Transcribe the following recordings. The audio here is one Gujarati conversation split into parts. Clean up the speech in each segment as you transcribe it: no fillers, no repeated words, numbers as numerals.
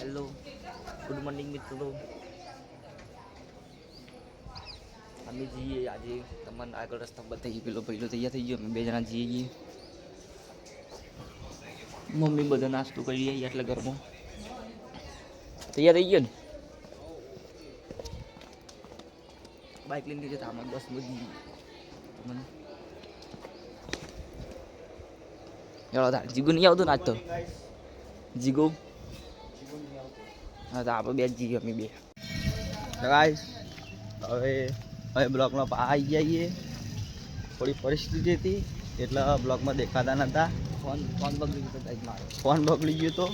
હેલો ગુડ મોર્નિંગ મિત્રો. અમે જઈએ આજે તમને આગળ રસ્તા બતાવીએ. પેલો પહેલો તૈયાર થઈ ગયો, અમે બે જણા જઈએ. મમ્મી બધા નાસ્તો કરી આવી એટલે ઘરમાં તૈયાર થઈ ગયો ને. બાઇક લઈને જતા આમાં બસ બધી તમને એવડો થાય. જીગો નહીં આવતો નાચતો જીગો. હા તો આપણે બે જ જઈએ અમે બે. ગાઈસ હવે બ્લોકમાં આવી જઈએ. થોડી પરિસ્થિતિ હતી એટલે બ્લોકમાં દેખાતા નહોતા. ફોન બગડી ગયો તો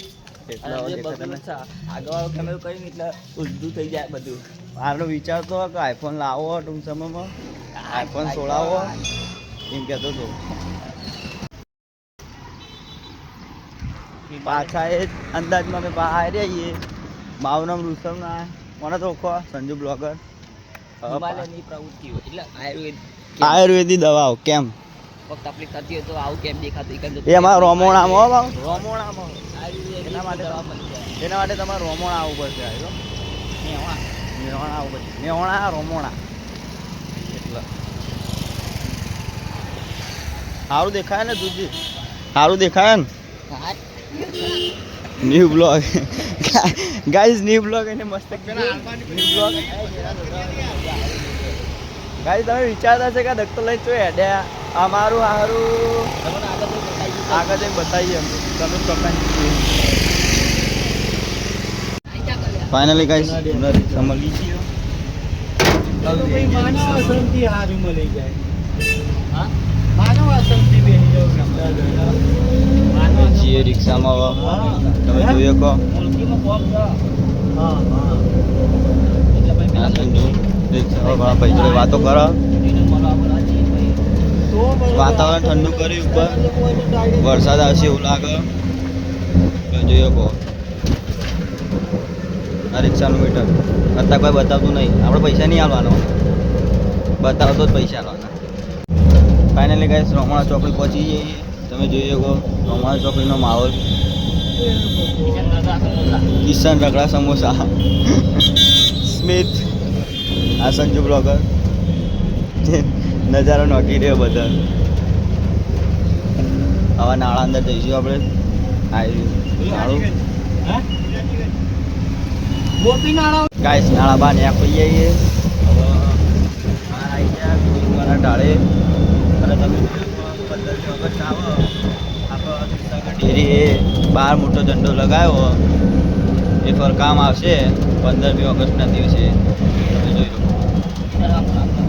એટલે આગળ કેમેરો કરીને એટલે ઊંધું થઈ જાય બધું. મારો વિચાર તો કે આઈફોન લાવો ટૂંક સમયમાં, આઈફોન 16 એમ કહેતો હતો. પાછા એ અંદાજમાં અમે બહાર રહીએ. મારું નામ ઋષભ ના મને તો ઓળખો સંજુ બ્લોગર. હિમાલયની પ્રવૃત્તિઓ એટલે આયુર્વેદિક દવાઓ કેમ તકલીફ થતી હોય તો આવું કેમ દેખાતું એમાં રોમોણામાં એના માટે તમારે રોમોણા આવવું પડશે. મેહોણા આવવું પડશે. મેહોણા રોમોણા એટલે સારું દેખાય ને દૂધ સારું દેખાય ને. New blog guys, new blog એને મસ્ત બ્લોગ ગાઈઝ. તમે વિચારતા છે કે દખતો લઈ ચો હેડ્યા અમારું સારું આગળ જઈને બતાવીએ. તમે ફાઇનલી ગાઈઝ મળી ગયો રિક્ષામાં. તમે જોયો કહો રિક્ષામાં ભાઈ વાતો કરો. વાતાવરણ ઠંડુ કર્યું, ઉપર વરસાદ આવશે એવું લાગે. જોયો કહો આ રિક્ષાનું મીટર અત્યારે કોઈ બતાવતું નહીં. આપણે પૈસા નહીં આવવાનો, બતાવતો જ પૈસા આવવાના. ફાઇનલી ગાઈસ રોમણા ચોકડી પહોંચી જઈએ. તમે જોઈ શકો રોમણા ચોકડીનો માહોલ. કિશન રગડા સમોસા સ્મિત આ સંજુ બ્લોગર નજારો નોકી રહ્યો બધા. હવે નાળા અંદર જઈશું આપણે. ગાઈસ નાળા બહાર ન્યા ખોઈ જઈએ. હવે બહાર આવી ગયા ગુરુદ્વારા ઢાળે. અને તમે 15 ઓગસ્ટ આવો આપણે ડેરીએ બહાર મોટો ઝંડો લગાવ્યો. એ ફર કામ આવશે 15મી ઓગસ્ટના દિવસે. તમે જોઈ લો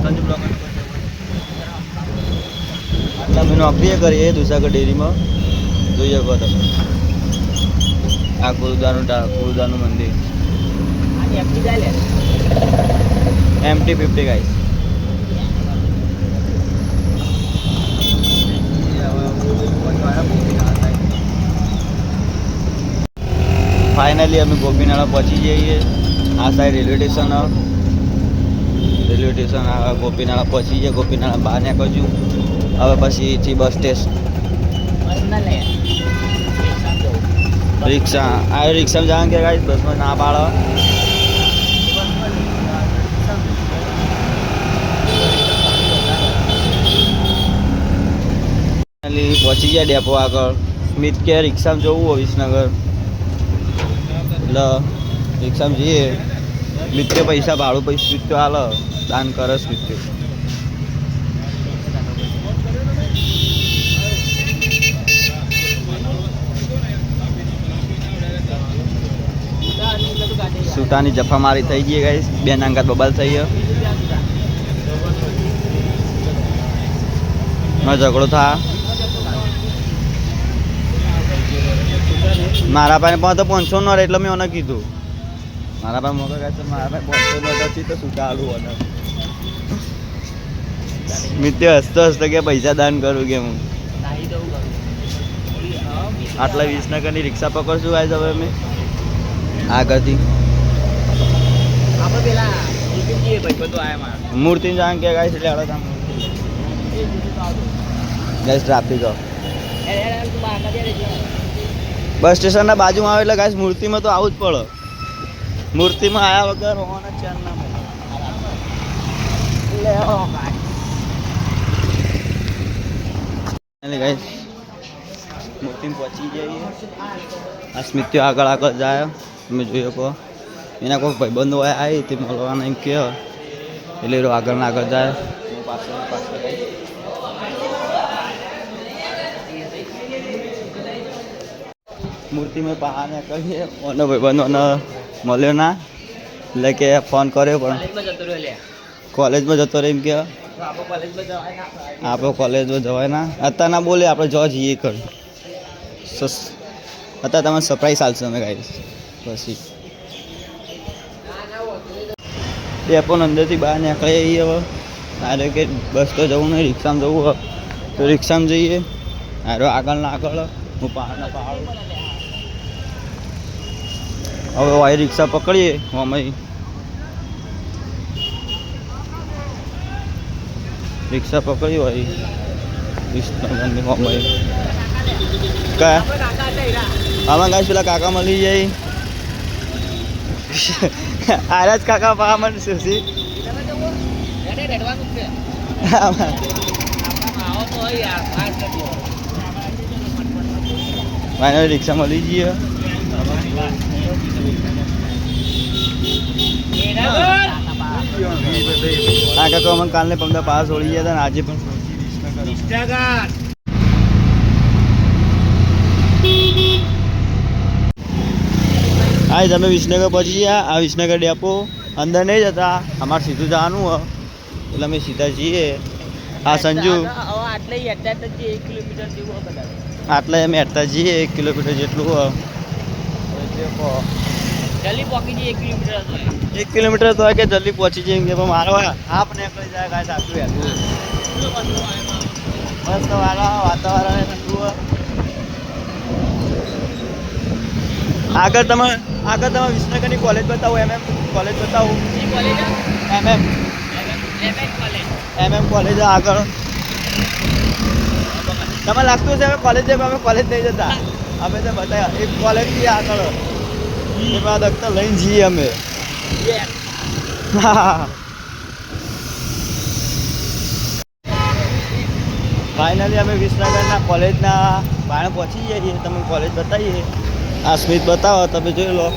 સંજુ બ્લોગર આટલા અમે નોકરીએ કરીએ દુસાગર ડેરીમાં. જોઈ શકો તમે આ ગુરુદ્વારનું મંદિર MT50 ગાઈસ. ફાઇનલી અમે ગોપીનાળા પહોંચી જઈએ. આ સાઈડ રેલવે સ્ટેશન ગોપીનાળા પહોંચી જઈએ. ગોપીનાળા બહાર નીકળશું. હવે પછીથી બસ સ્ટેશન રિક્ષા આ રિક્ષામાં જવાનું કે ગાઈસ બસમાં ના પાડો. પહોંચી ગયા ડેપો આગળ. સ્મિત કે રિક્ષામાં જવું હોય વિસનગર એટલે રિક્ષામાં જઈએ. મિત્ર પૈસા ભાડું પૈસા સ્મિત હાલ દાન કરે. સ્મિત સુટાની જફામારી થઈ ગઈ ગાઈસ. બે નાંગાત બબાલ થઈ ગયો. ઝઘડો થા. મારા પાસે 500 નો એટલે મેં એને કીધું મારા પાસે મોકલ મારા પાસે 500 નો તો સુટા આલુ ઓર્ડર. મિત્ર હસતો કે પૈસા દાન કરું કે હું આટલા વિસનગરની રિક્ષા પકડશું ગાઈસ. હવે અમે આગળથી મૂર્તિ જાણ કે ગાઈસ એટલે આવડે ગાઈસ ટ્રાફિક બસ સ્ટેશનના બાજુમાં આવે એટલે ગાઈસ મૂર્તિમાં તો આવું જ પડે. મૂર્તિમાં આયા વગર હોવાના ચાર ના મળે. ગાઈસ મૂર્તિમાં પહોંચી જઈએ. આ સ્મિત્યો આગળ આગળ જાય તમે જોઈ શકો. એના કોઈ ભાઈબંધો આવી તે મળવાના એમ કહે એટલે એ આગળ ને આગળ જાય. મૂર્તિમાં પહાને કહીએ અને ભાઈબંધોને મળ્યો ના એટલે કે ફોન કર્યો પણ કોલેજમાં જતો રહે એમ કે આપણે કોલેજમાં જવાય ના અત્યારે ના બોલે આપણે જવા જઈએ કર અત્યારે તમે સરપ્રાઈઝ આપશો અમે ગાઈશ. પછી ડેપો અંદરથી બહાર નીકળી આવીએ હવે. આરે કે બસ તો જવું નહીં રિક્ષામાં જવું હોય તો રિક્ષામાં જઈએ. આરો આગળ ના આગળ હું પહાડના પહાડ હવે વાય રિક્ષા પકડીએ અમે રિક્ષા પકડી હોય વિષ્ણુગંજની અમે કયા આમાં ગાઈશ પેલા કાકા મળી જાય. આરા જ કાકા પા મને સુસી ફાઇનલ રિક્ષા મળી જઈએ. હા કાકા અમે કાલને પંદર પાસ ઓળી ગયા હતા ને આજે પણ હા તમે વિસનગર પહોંચી ગયા. આ વિસનગર ડેપો અંદર નહીં જતા અમારે સીધું જવાનું હોય એટલે અમે સીધા જઈએ. હા સંજુ આટલે અમે હેઠતા જઈએ 1 કિલોમીટર જેટલું હોય. જલ્દી પહોંચી જઈએ 1 કિલોમીટર 1 કિલોમીટર તો કે જલ્દી પહોંચી જઈએ કે પણ મારો હાફ નીકળી જાય કાંઈ સાચું યાર. મસ્ત વાતાવરણ ઠંડુ હોય. આગળ તમે વિસનગરની કોલેજ બતાવો. કોલેજ બતાવો. કોલેજ આગળ તમે લાગતું હશે અમે કોલેજ જઈએ અમે કોલેજ નહીં જતા. અમે તો બતાવ્યા એક કોલેજ થી આગળ એમાં દખતર લઈને જઈએ અમે. ફાઇનલી અમે વિસનગરના કોલેજના બાણે પહોંચી જઈએ. તમે કોલેજ બતાવીએ. આ સ્મિત બતાવો તમે જોઈ લો.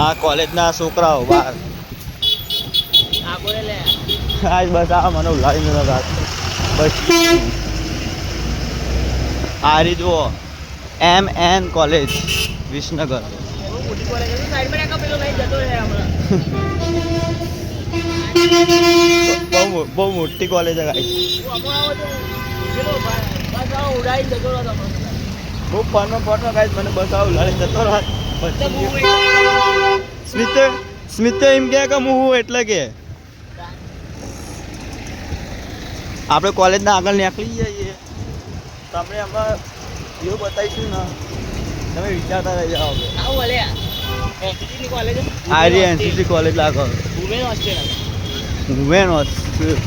આ કોલેજના છોકરાઓ બહાર બસ આ મને ઉલાડી નતા બસ આ રી જુઓ MN કોલેજ વિસનગર. બહુ મોટી કોલેજ છે બહુ ફોનમાં ફોટો ગાઈસ મને બતાવો ઉલાડીને જતો રહે. સ્મિત એમ કે હું એટલે કે આપણે કોલેજના આગળ નીકળી જઈએ. તમને અમે એવું બતાવીશું ને તમે વિચારતા રહી જાઓ. NCC કોલેજ લાગો વુમેન હોસ્ટેલ.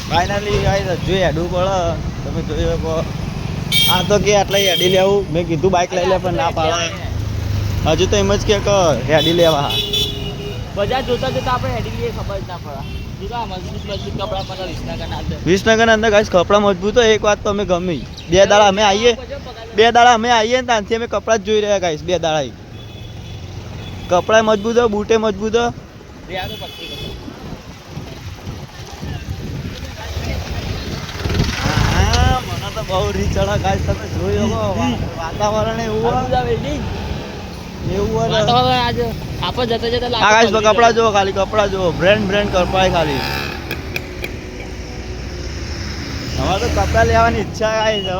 ફાઇનલી ગાઈસ જોઈ હેડવું પડે. તમે જોઈ શકો આ તો કે આટલા હેડી લેવું. મેં કીધું બાઇક લઈ લે પણ ના પાડે. હજુ તો એમ જ કે હેડી લેવા બજાર જોતા જોતા આપણે હેડી લઈએ ખબર જ ના પડે. વિસનગર અંદર ગાઈસ કપડાં મજબૂત હોય. એક વાત તો અમે ગમી 2 દાડા અમે આવીએ ને ત્યાંથી અમે કપડાં જ જોઈ રહ્યા ગાઈસ. 2 દાડા કપડાં મજબૂત હોય બૂટે મજબૂત હોય. મને તો બહુ રીચ ચડા ગાઈસ. તમે જોઈ શકો વાતાવરણ એવું આજે આપણે જતા જતા ગાઈસ કપડાં જુઓ ખાલી કપડાં જુઓ બ્રેન્ડ કપડાં ખાલી. હવે તો કપડાં લેવાની ઈચ્છા ગાઈસ. હવે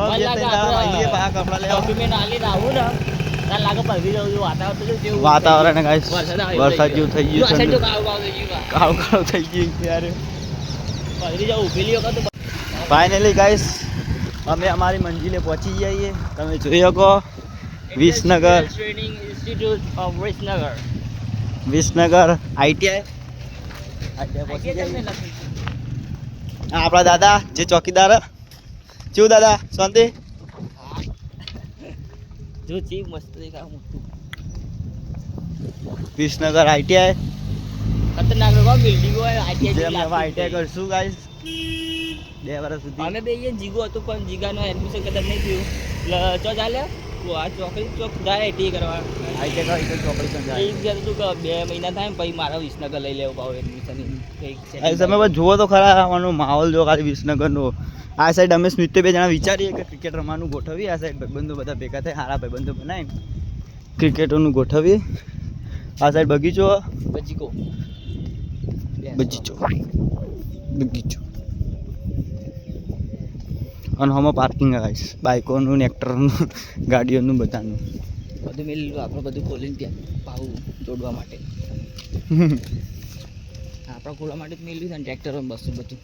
કપડાં લેવા વાતાવરણ ગાઈસ વરસાદ જેવું થઈ ગયું છે. કાળું થઈ ગયું ત્યારે. ફાઇનલી ગાઈસ અમે અમારી મંજિલે પહોંચી જઈએ. તમે જોઈ શકો વિસનગર વિસનગર ITI પહોંચી જઈએ. આપણા દાદા જે ચોકીદાર ચેવું દાદા શાંતિ? જો ચીપ મસ્ત દેખાય મોટું વિસનગર આઈટીઆઈ ખતરનાક લોકો બિલ્ડિંગ હોય જે અમે આઈટીઆઈ કરશું ગાઈસ 2 વર્ષ સુધી. અમે બે અહીંયા જીગો હતું પણ જીગાનું એડમિશન કદાચ નહીં થયું એટલે ચો ચાલે તો આ ચોકડી ચોક જાય ટી કરવા આઈટીઆઈ કરી ચોકડી પણ જાય. એક કહેતું હતું કે 2 મહિના થાય ને પછી મારા વિસનગર લઈ લેવું ભાવ એડમિશન કંઈક આ તમે બસ જુઓ તો ખરા આવાનો માહોલ જો ખાલી વિસનગરનો. આ સાઈડ અમે સ્મિત 2 જણા વિચારીએ કે ક્રિકેટ રમવાનું ગોઠવીએ. આ સાઈડ ભાઈબંધો બધા ભેગા થાય સારા ભાઈબંધો બનાવીને ક્રિકેટરનું ગોઠવીએ. આ સાઈડ બગીચો બચીકો બગીચો બગીચો અને હમણાં પાર્કિંગ ગાઈસ બાઇકોનું ને ટ્રેક્ટરનું ગાડીઓનું બધાનું બધું મેં લીધું આપણે બધું ખોલીને ત્યાં ભાવ જોડવા માટે આપણા ખોલવા માટે જ મેં લીધું ને ટ્રેક્ટર બસ બધું.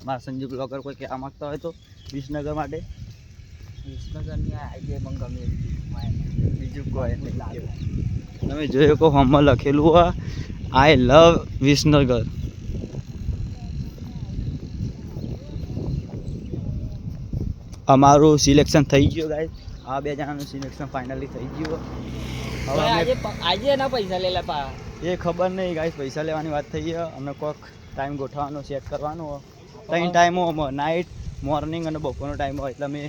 મારા સંજુ બ્લોગર કોઈ કહેવા માગતા હોય તો વિસનગર માટે વિસનગરની આઈડિયા મને ગમે બીજું કોઈ નહીં. તમે જોયું કે હોમમાં લખેલું હોય આઈ લવ વિસનગર. અમારું સિલેક્શન થઈ ગયું ગાઈસ. આ 2 જણાનું સિલેક્શન ફાઇનલી થઈ ગયું. હવે આજે એના પૈસા લેલા પા એ ખબર નહીં ગાઈસ પૈસા લેવાની વાત થઈ છે. અમે કોઈક ટાઈમ ગોઠવવાનો સેટ કરવાનો 3 ટાઈમો નાઇટ મોર્નિંગ અને બપોરનો ટાઈમ હોય એટલે અમે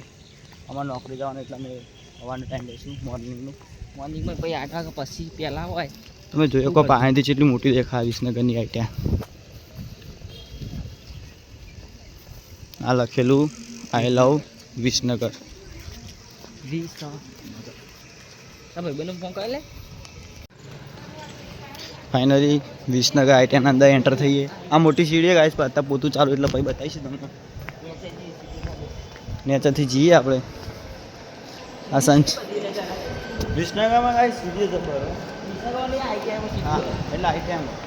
અમારે નોકરી જવાનું એટલે અમે સવારનો ટાઈમ લઈશું મોર્નિંગનું. મોર્નિંગમાં પછી 8 વાગ્યા પછી પહેલાં હોય. તમે જોયો કે પાણીથી કેટલી મોટી દેખાય વિસનગરની આઈટિયા. આ લખેલું આઈ લવ વિસનગર. ભાઈબંધો ફોન કરે લે ફાઇનલી વિસનગર આઈટીઆઈના અંદર એન્ટર થઈએ. આ મોટી સીડી ગાઈસ અત્યારે પોતું ચાલુ એટલે પછી બતાવીશું તમને. નેચરથી જઈએ આપણે. આ સંચ વિસનગરમાં ગાઈસ સીડી જબર. હા એટલે આઈટીઆઈમાં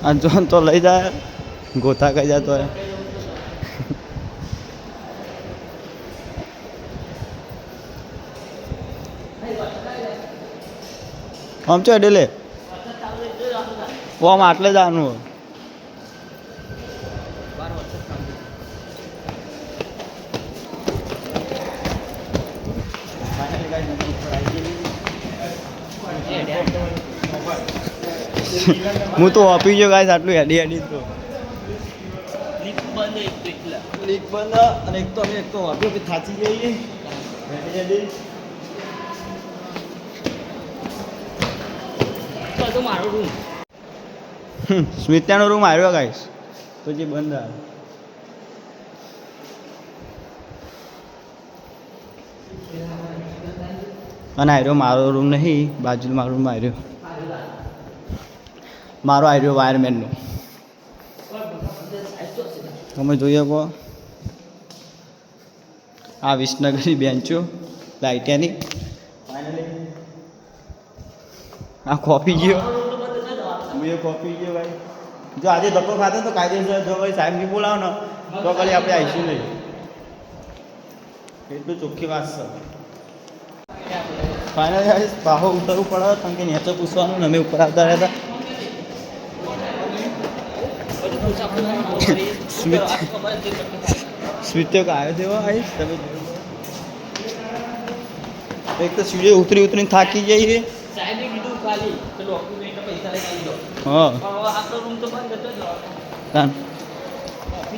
આ જોન તો લઈ જાય ગોતા કઈ જતો હોય. આમ ચો ડેલે આમ આટલે જ આનું હું તો આપી ગયો ગાઈસ આટલું હેડી હેડી તો લીક બંધ અને એક તો અમે એક તો વાપ્યો કે થાચી જઈએ હેડી હેડી. તો મારો રૂમ સ્મિત્યાનો રૂમ આવ્યો ગાઈસ તો જે બંધ આવે. અને આવ્યો મારો રૂમ નહીં બાજુ મારો રૂમ આવ્યો મારો આવ્યો વાયરમેનનો. તમે જોઈએ કહો આ વિસનગરની બેન્ચો લાઈટિયાની. આ કોફી ગયો હું એ કોફી ગયો ભાઈ. જો આજે ધક્કો ખાતો તો કાયદેસર જો ભાઈ સાહેબ નહીં બોલાવો ને તો ખાલી આપણે આવીશું નહીં. એટલું ચોખ્ખી વાત છે. ફાઇનલી બાહો ઉતરવું પડે કારણ કે નીચે પૂછવાનું ને અમે ઉપર આવતા રહેતા. સ્મિત્યો આવ્યો તેવો આવીશ તમે એક તો સીડીએ ઉતરીને થાકી જઈએ. સાહેબે કીધું ખાલી કે ડોક્યુમેન્ટ પૈસા લઈ આવજો. હા આપણો રૂમ તો બંધ હતો જ.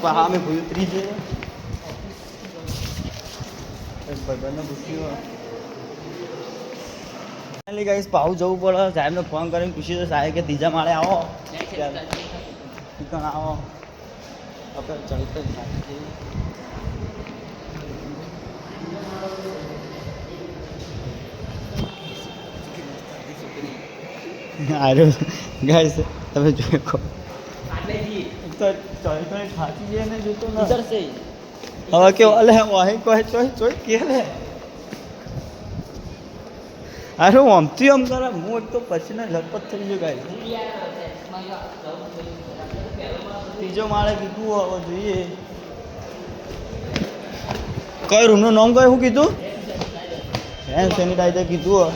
હા અમે ભૂલ ઉતરી જઈએ ભાઈબંધને પૂછ્યું. ફાઇનલી ગાઈસ પાઉ જવું પડે. સાહેબને ફોન કરીને પૂછ્યું તો સાહેબ કે ત્રીજા માળે આવો ઠીકણ આવો આપણે ચાલતો થાકી જઈએ. આર્યો ગાઈસ તમે જોયો તો ચોઈ થાકી જઈએ ને જોતો ને ઉતરશે હવે કે અલે વાહી કોઈ ચોઈ કે લે અરે હું આમથી આમ કરે હું એક તો પછી ને લપત થઈ ગયો ગાઈસ. ત્રીજો માળે કીધું હવે જોઈએ કઈ રૂમનું નામ કઈ શું કીધું હેન્ડ સેનિટાઈઝર કીધું.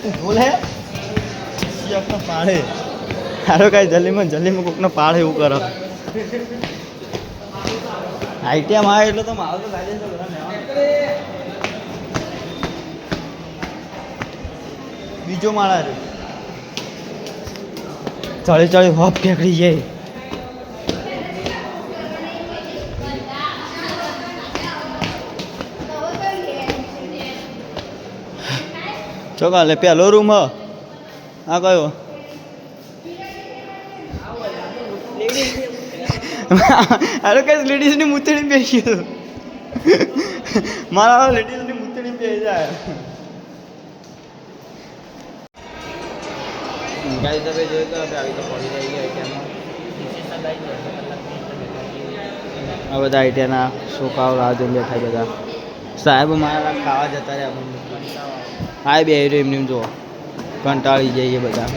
ઢોલ હે સિયાકનો પાળે હારો કાંઈ જલ્દીમાં કોકનો પાળે એવું કરો આઈટીએમ આવે એટલે તો મારો તો લાગે છે બીજો માળા રે ચડી હોપ કેકડી જાય ચોકાલે પેલો રૂમ હ આ કયો અરે કઈ લેડીઝની મૂતળી બેસી હતું મારા લેડીઝની મૂતળી બેસી જાય ગાડી તમે જોઈ તો આવી તો પડી રહી આ બધા આઈટીઆના છોકરાઓ રાહ જોઈને બેઠા બધા સાહેબ મારા ખાવા જતા રહ્યા હા બે એમની જો કંટાળી જઈએ બધા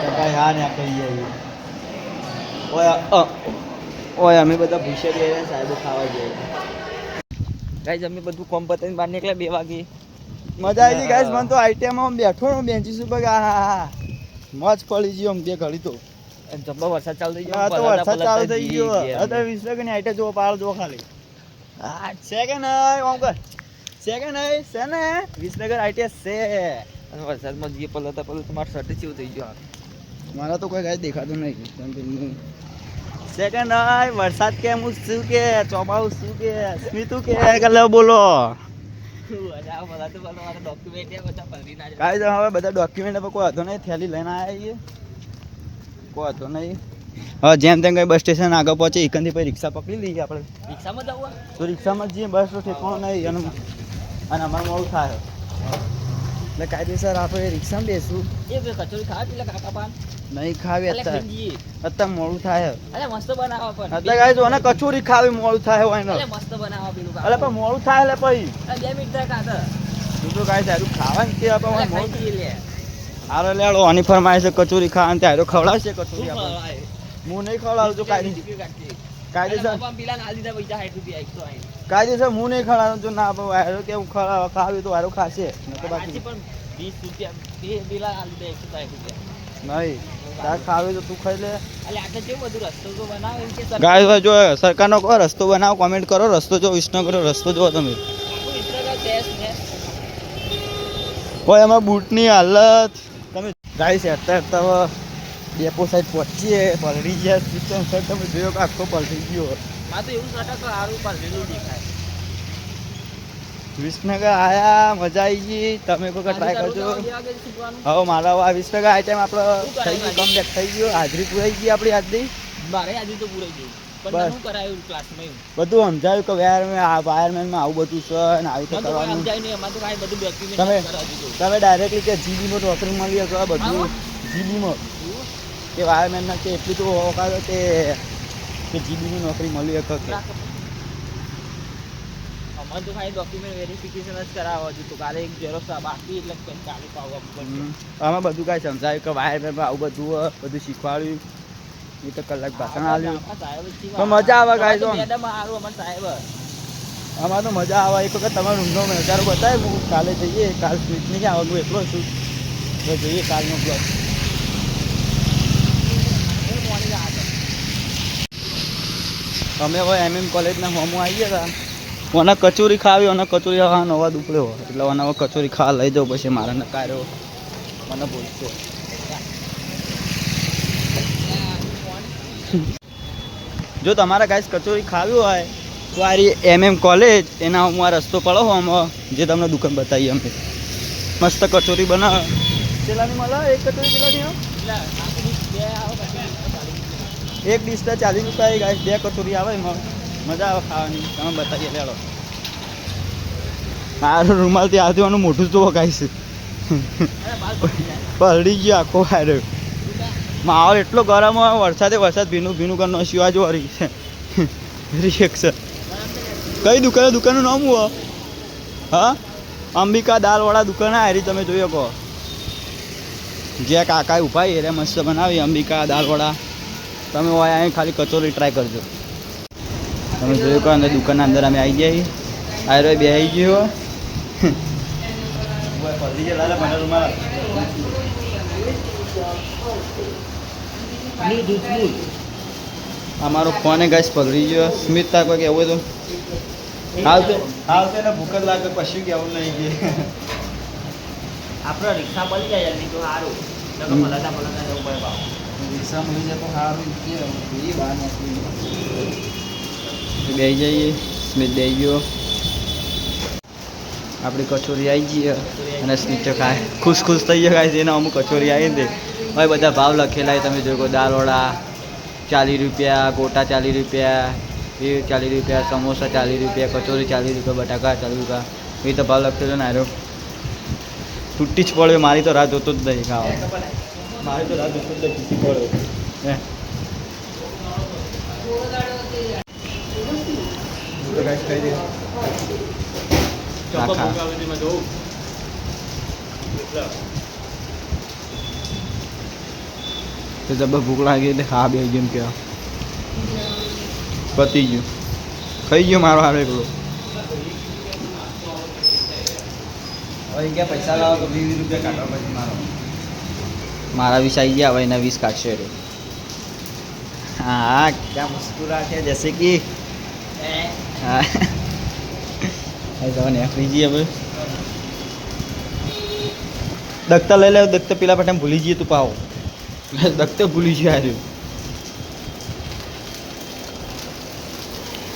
ભાઈ હા ને કહી જઈએ ઓય અમે બધા ભૂસે જઈએ સાહેબો ખાવા જઈએ ગાઈસ અમે બધું કોમ પતાવીને બહાર નીકળ્યા 2 વાગે મજા આવી ગઈ ગાઈસ મને તો આઈટીએમમાં બેઠો ને બેન્ચીસ ઉપર હા મોજ પડી ગયો આમ બે ઘડી તો જબ્બર વરસાદ ચાલુ થઈ ગયો તો વરસાદ ચાલુ થઈ ગયો અત્યારે 20 વાગે આઈટી જો પાળ જો ખાલી હા છે કે નહીં ઓમ કર છે કે નહીં છે ને વિસનગર આઈટીએસ છે અને વરસાદમાં જે પલતા તમારો શર્ટ ચેવું થઈ ગયો મારા તો કોઈ ગાય દેખાતું નહીં છે કે નહીં વરસાદ કેમ શું કે ચોમાવું શું કે સ્મિતું કે લે બોલો કાંઈ તો હવે બધા ડોક્યુમેન્ટ કોઈ હતો નહીં થેલી લઈને આવ્યા કોઈ હતો નહીં હવે જેમ તેમ કઈ બસ સ્ટેશન આગળ પહોંચે એકંદી પછી રિક્ષા પકડી લઈએ આપણે રિક્ષામાં જવું તો રિક્ષામાં જઈએ બસ તો ઠેકવાનું નહીં અને અમારું મોડું થાય એટલે કાયદેસર આપણે રિક્ષામાં બેસું એ કચોરી ખાવા પેલા કાકા પાન નહીં ખાવી અત્યારે મોડું થાય અરે મસ્ત બનાવવા પણ અત્યારે ગાય જો ને કચોરી ખાવી મોડું થાય હોય ને મસ્ત બનાવવા પેલું અરે પણ મોડું થાય એટલે પછી 2 મિનિટ થાય કાકા તું તો ગાય સારું ખાવાનું કે આપણે ખાઈ લે હારો લેડો આની ફરમાય છે કચોરી ખાવાનું ત્યારે ખવડાવશે કચોરી આપણે હું નહીં ખવડાવું તો કાયદેસર કાયદેસર હું નહીં ખવડાવું તો ના હારો કે હું ખાવી તો હારો ખાશે બાકી પણ 20 રૂપિયા બે બિલા આલી દે 160 રૂપિયા નહીં તાર ખાવી તો તું ખાઈ લે એટલે આટલે કેવું બધું રસ્તો તો બનાવે એમ કે ગાય જો સરકારનો કહો રસ્તો બનાવો કોમેન્ટ કરો રસ્તો જો વિસનગર રસ્તો જો તમે કોઈ એમાં બૂટની હાલત તમે ગાય છે અત્યારે ડેપો સાઈડ પહોંચીએ પલટી ગયા સિસ્ટમ સર તમે જોયો કે આખો પલટી ગયો માં તો એવું સટક સારું પલટેલું દેખાય વિસનગર આયા મજા આવી ગઈ તમે કોઈ ટ્રાય કરજો હવે મારા આ વિસનગર આ ટાઈમ આપણે થઈ ગયું કમબેક થઈ ગયો હાજરી પૂરાઈ ગઈ આપણી આજની મારે હાજરી તો પૂરાઈ ગઈ પણ શું કરાયું ક્લાસમાં બધું સમજાયું કે વાયરમેનમાં આવું બધું છે ને આવી તો કરવાનું તમે ડાયરેક્ટલી કે જીબીમાં નોકરી મળી હશે બધું જીબીમાં કે વાયરમેનના કે એટલું તો ઓકાત કે જીબીની નોકરી મળી શકે અમારે તો ખાલી ડોક્યુમેન્ટ વેરિફિકેશન જ કરાવવા હતું તો કાલે એક ઝેરોક્સ બાકી એટલે કાલે પાવવા આમાં બધું કાંઈ સમજાયું કે વાયરમેનમાં આવું બધું શીખવાડ્યું એ તો કલાક ભાષણ આલ્યું તો મજા આવે ગાય તો આમાં તો મજા આવે એક વખત તમારો રૂમનો નજારો બતાવે હું કાલે જઈએ કાલ સ્વીટની ક્યાં આવવાનું એટલો છું તો જોઈએ કાલનો બ્લોગ અમે હવે MM કોલેજના હોમો આવી ગયા હતા મને કચોરી ખાવી અને કચોરી હા નવા દુપડ્યો એટલે મને હવે કચોરી ખાવા લઈ જાઉં પછી મારા નકાર્યો મને બોલશે જો તમારા ગાઈસ કચોરી ખાવી હોય તો આ MM કોલેજ એના હું આ રસ્તો પડો આમાં જે તમને દુકાન બતાવીએ અમે મસ્ત કચોરી બનાવે કેટલાની મળે એક કચોરી કેટલાની એક ડીશ તો 40 રૂપિયા ગાઈસ 2 કચોરી આવે એમાં મજા આવે ખાવાની તમે બતાવીએ લેડો મારું રૂમાલથી આવવાનું મોઢું જોવો ગાઈસ પલડી ગયો આખો હારે માહોલ એટલો ગરમ હોય વરસાદ ભીનું કરનો શિવાજી વાળી છે રિએક્શન કઈ દુકાનનું નામ હોય હા અંબિકા દાલવાળા દુકાન હારી તમે જોયો કહો જ્યાં કાકા ઉભા એ મસ્ત બનાવી અંબિકા દાલવાળા તમે હોય અહીં ખાલી કચોરી ટ્રાય કરજો તમે જોયું કહો અંદર દુકાનના અંદર અમે આવી જઈએ આયરો બે આવી ગયો પલ્લી ગયા લાલા મને રૂમાલ અમારો ફોન એ ગાઈસ પલળી ગયો સ્મિત તા કોઈ કેવું હતું હાલ તો એને ભૂખ જ લાગે કશું કેવું નહીં કે આપણો રિક્ષા મળી જાય જલ્દી તો સારું પલટા જવું પડે ભાવ રિક્ષા મળી જાય તો સારું કે બહાર નાખી બેસી જઈએ સ્મિત બેસી ગયો આપણી કચોરી આવી જઈએ અને સ્મિત ખાય ખુશ થઈ ગયો ખાય છે એને અમુક કચોરી આવી ને ભાઈ બધા ભાવ લખેલા તમે જોયો દાળવડા 40 રૂપિયા ગોટા 40 રૂપિયા એ 40 રૂપિયા સમોસા 40 રૂપિયા કચોરી 40 રૂપિયા બટાકા 40 રૂપિયા એ તો ભાવ લખેલો ને આરો તૂટી જ પડ્યો મારી તો રાહ જોતો જ નહીં ખાવા મારી તો રાહ જોતો જ નહીં તૂટી પડ્યો ખાઈ દે તો જબર ભૂખ લાગી એટલે ખા બે જેમ કે પતી ગયું ખાઈ ગયો મારો હારો એકલો હવે ક્યાં પૈસા લાવો તો 20 રૂપિયા કાઢવા પછી મારા 20 આવી ગયા હવે એના 20 કાઢશે રે હા ક્યાં મુસ્કુરાતે જૈસે કે હા જવા ને ફ્રીજી હવે દખતા લઈ લે દખતા પેલા પટામ ભૂલી જઈએ તું પાવો દખતે ભૂલી ગયો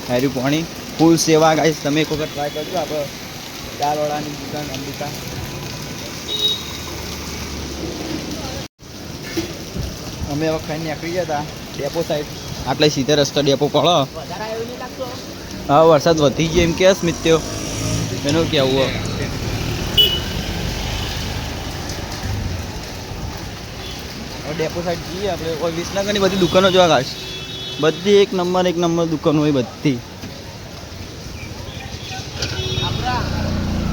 હાર્યું પાણી ફૂલ સેવા ગાઈસ તમે એક વખત ટ્રાય કરજો આપણે દાળવડાની દુકાન અંબિકા અમે હવે ખાઈને નીકળી ગયા હતા ડેપો સાઈડ આટલે સીધે રસ્તો ડેપો પડો હા વરસાદ વધી ગયો એમ કે સ્મિત્યો એનું કેવું ડેપો સાઈડ જઈએ આપણે વિસનગરની બધી દુકાનો જોવા ગાઈસ બધી એક નંબર દુકાનો હોય બધી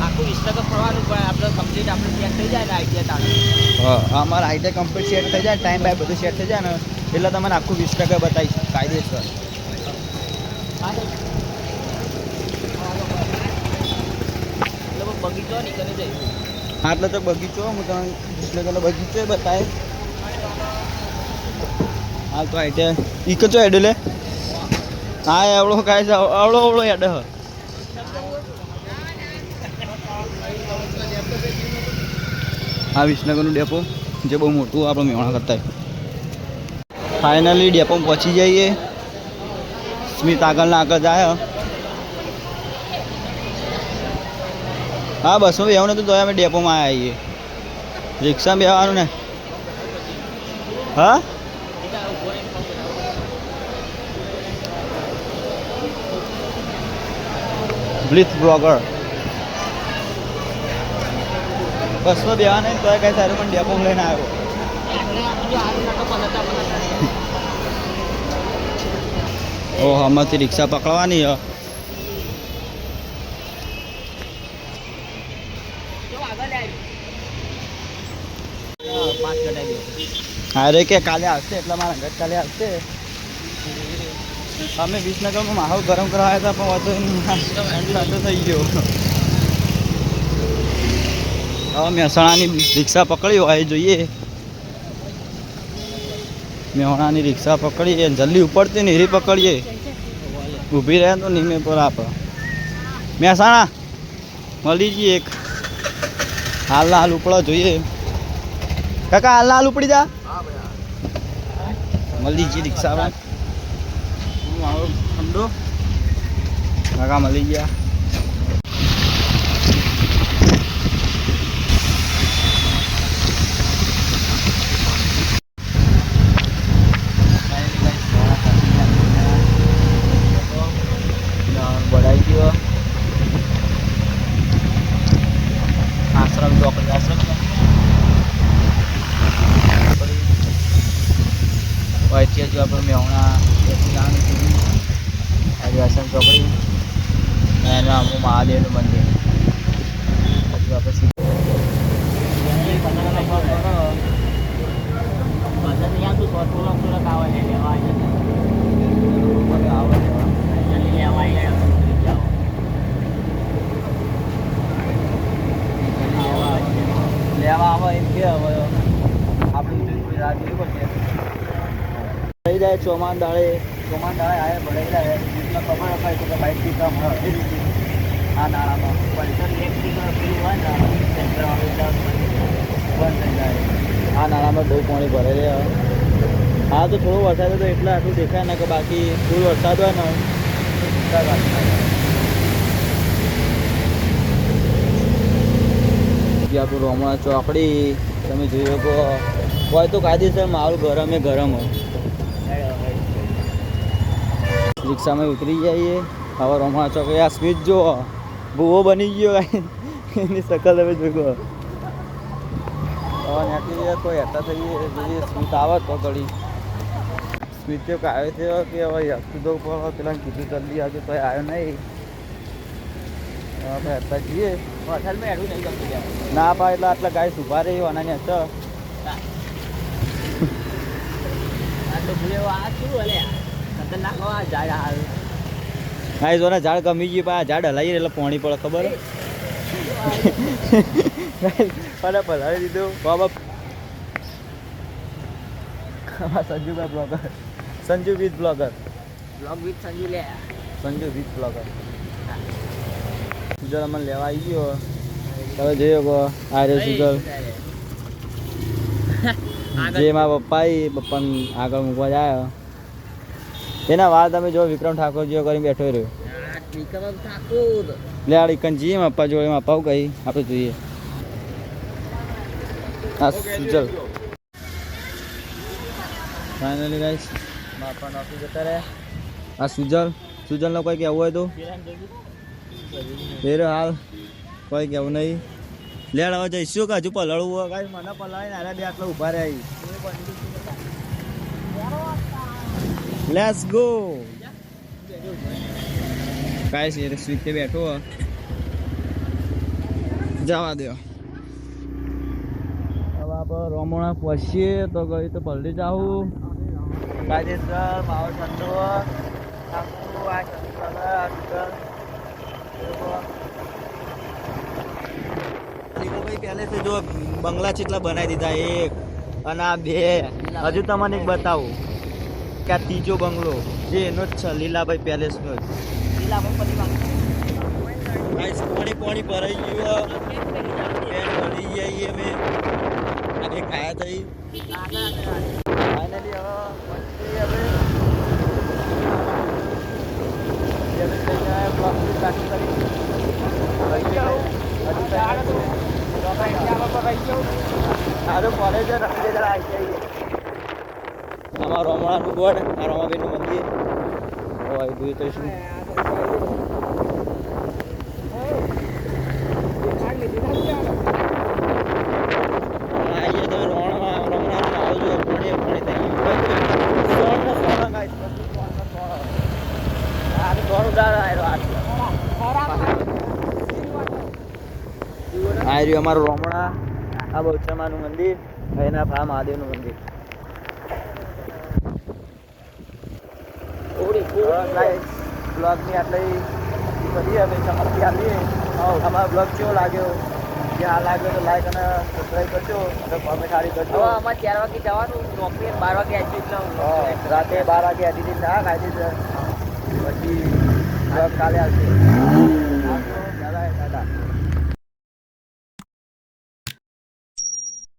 આખું વિસનગર ફરવાનું પણ આપણે કમ્પ્લીટ આપણે સેટ થઈ જાય ને આઈડિયા હા અમારા આઈડિયા કમ્પ્લીટ સેટ થઈ જાય ટાઈમ બાય બધું સેટ થઈ જાય ને એટલે તમને આખું વિસનગર બતાવીશ કાયદેસર બગીચો નીકળી જઈશું હા એટલે તો બગીચો હું તમને વિસનગરનો બગીચો બતાવે હાલ તો આઈડિયા ઈક ચો હેડે લે હા એવડો કાંઈ અવળો હેડ હ આ વિસનગરનું ડેપો જે બહુ મોટું આપણે મેવાણા કરતા ફાઇનલી ડેપો પહોંચી જઈએ સ્મિત આગળ જાય હા બસમાં બેવાનું હતું તો અમે ડેપોમાં આવીએ રિક્ષામાં બેવાનું ને હા બ્લિથ બ્લોગર બસમાં બેવા નહીં તો કઈ સારું પણ ડેપો લઈને આવ્યો ઓહ આમાંથી રિક્ષા પકડવાની અરે કે કાલે આવશે એટલે મારા અંગત કાલે આવશે અમે વિસનગરમાં માહોલ ગરમ કરવા આવ્યા હતા પણ વાતો થઈ ગયો હવે મહેસાણાની રિક્ષા પકડી હોય જોઈએ મહેસાણાની રિક્ષા પકડીએ જલ્દી ઉપડતી ને હીરી પકડીએ ઊભી રહે તો નહીં મેં પર આપણે મહેસાણા મળી જઈએ એક હાલના હાલ ઉપડો જોઈએ કાકા હાલના હાલ ઉપડી જા મળી જઈએ રિક્ષામાં ઠંડો કાકા મળી ગયા બધાઈ ગયો આશ્રમ ચોકડી આશ્રમ અહીંથી હજુ આપણે મેહણા આશ્રમ ચોકડી એનું આમનું મહાદેવનું મંદિર હજુ આપણે રાહ જોવી પડશે. થઈ જાય ચોમાન દાળે આવે ભરાઈ જાય એટલે ખબર અપાય તો કે બાઇક થી કામ હજી રીતે આ નાળામાં પૈસા ઇલેક્ટ્રિક પેલું હોય ને સેન્ટર આવે એટલે બંધ થઈ જાય. આ નાળામાં બહુ પાણી ભરાઈ રહે. હા તો થોડો વરસાદ હતો એટલે આટલું દેખાય ને કે બાકી ફૂલ વરસાદ હોય ને આપણું રોમણા ચોકડી તમે જોઈ શકો હોય તો કાયદેસર માહોલ ગરમે ગરમ હોય. રિક્ષામાં ઉતરી જઈએ હવે રોમણા ચોકડી. આ સ્પીડ જો ભૂવો બની ગયો એની શકલ તમે જોઈ હવે ત્યાંથી કોઈ હેતા થઈએ જોઈએ સ્પીડ આવે તો ઘડી સ્પીડ તો આવ્યો થયો કે હવે હેતું તો પેલા કીધું જલ્દી આવજો તો આવ્યો નહીં. હવે હેતા જઈએ હોટલમાં એડું નહીં ગમતું યાર. ના પાય એટલે આટલા ગાય ઉભા રહી આનાની હશે. આટલો ભૂલે આ શું હલે ખતરનાક હવા જાય હાલ. હા એ જોને ઝાડ ગમી ગયું પણ આ ઝાડ હલાવીએ એટલે પાણી પડે ખબર અરે પલાળી દીધું બાબા. Sanjubhai blogger Sanju with blogger blog with Sanju લે. સંજુ વિથ બ્લોગર સુજલ અમને લેવા આવી ગયો. તમે જોયો કહો આ રે સુજલ જે મારા પપ્પાને આગળ મૂકવા જાય એના વાર તમે જો વિક્રમ ઠાકોર જેવો કરીને બેઠો રહ્યો. વિક્રમ ઠાકોર લે આ ઈકન જઈએ અપ્પા જોડે અપ્પા કહી આપણે જોઈએ. હા સુજલ ફાઇનલી ગાઈસ બાપા નોકરી જતા રહે. આ સુજલનો કોઈ કહેવું હોય તો ફેર હાલ કોઈ કહેવું નહીં. લેડ હવે જઈશું કે હજુ પલાળવું હોય કાંઈ મને પલાળીને આરા બે આટલા ઊભા રહે. લેટ્સ ગો કાંઈ છે સ્વીટે બેઠો જવા દો. હવે આપણે રોમણા પહોંચીએ તો ગઈ તો પલટી જાઉં કાયદેસર માહોલ ઠંડો પહેલે છે જો બંગલા કેટલા બનાવી દીધા એક અને આ બે હજુ તમને એક બતાવું કે આ ત્રીજો બંગલો જે એનો જ છે લીલાભાઈ પેલેસનો જ. પાણી ભરાઈ ગયું ભરી જઈએ અમે અને ખાયા થઈ ફાઇનલી સારું કોલેજ આમાં રોમણાનું ગોળ આ રોમાબેનનું મંદિર હોય જોઈ તો શું આ રહ્યું અમારું રોમણા. આ બહુચરમાનું મંદિર એના ભા મહાદેવનું મંદિર. બ્લોગની આટલી કરીએ અમે સમાપ્તિ આપીએ. અમારો બ્લોગ કેવો લાગ્યો જે આ લાગ્યો તો લાઈક અને સબસ્ક્રાઈબ કરજો અને કોમેન્ટ સારી કરજો. અમારે 4 વાગે જવાનું નોકરી 12 વાગે એડિટ રાતે 12 વાગે એડિટિંગ થાય કાયદેસર પછી બ્લોગ કાલે આવશે.